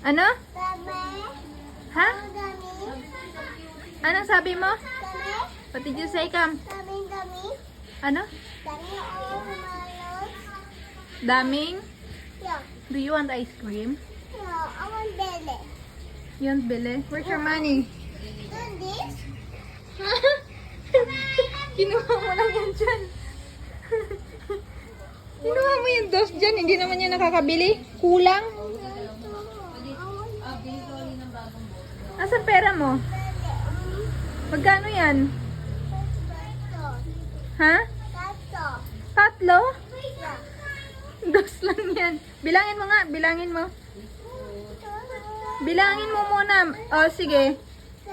Ano? Dami. Ha? Dami. Anong sabi mo? Dami. What did you say, Cam? Dami. Dami. Ano? Dami all malos. Daming? Yeah. Do you want ice cream? No, I want belly. You want bili? Where's your money? And this? Kinuha mo lang yan dyan. Kinuha mo yung dos dyan. Hindi naman yan nakakabili. Kulang. Asan pera mo? Magkano yan? Ha? Tatlo? Yeah. Dos lang yan. Bilangin mo nga. Bilangin mo. Bilangin mo muna. O, sige.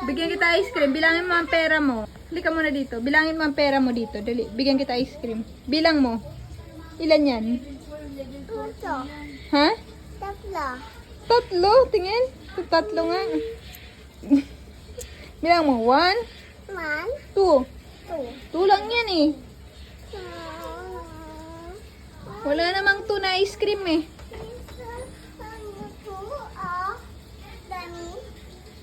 Bigyan kita ice cream. Bilangin mo ang pera mo. Halika muna dito. Bilangin mo ang pera mo dito. Dali. Bigyan kita ice cream. Bilang mo. Ilan yan? Tuto. Ha? Tatlo. Tatlo. Tingin. Tatlo nga. Bilang mo. 1, 2. 2. 2 lang yan eh. Wala namang 2 na ice cream eh. Dami.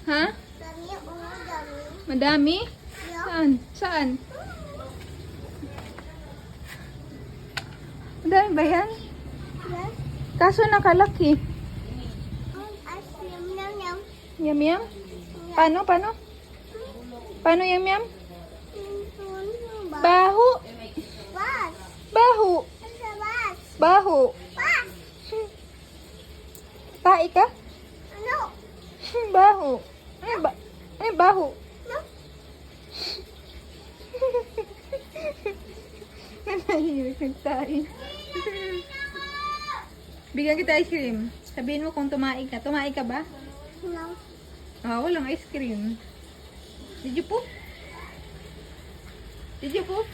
Ha? Dami. Dami. Madami? Yeah. Saan? Saan? Madami ba yan? Yes. Kaso nakalaki. Ice cream. Yum yum. Yum yum? Paano? Paano? Paano yum yum? Baho. Bus. Baho. It's a bus. Baho. Bus. Tae ka? No. Baho. Ano yung baho? No. Nanahilig nagtae. Bigyan kita ice cream. Sabihin mo kung tumae ka. Tumae ka ba? No. Walang ice cream. Did you poop? Did you poop?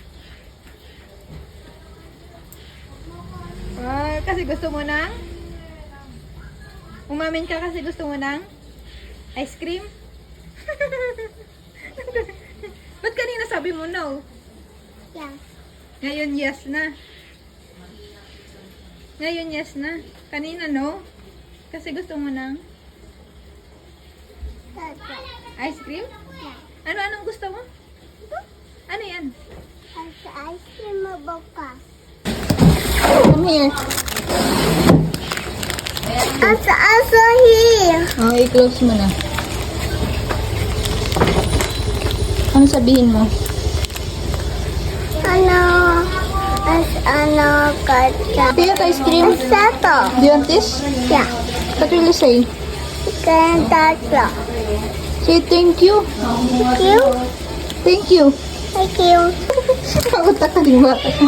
Kasi gusto mo ng? Umamin ka kasi gusto mo ng? Ice cream? Ba't kanina sabi mo no? Yeah. Ngayon yes na. Ngayon yes na. Kanina no? Kasi gusto mo ng Toto. ice cream? Yeah. Anong gusto mo? Ano yan? Ice cream mo bukas. Come here. Also here. I-close mo na. Ano sabihin mo? Ano kata? Do you want ice cream? Sato. Do you want this? Yeah. What will you say? Kaya tatlo. Say thank you. Thank you. Thank you. Thank you. Pautak ka din bata ka.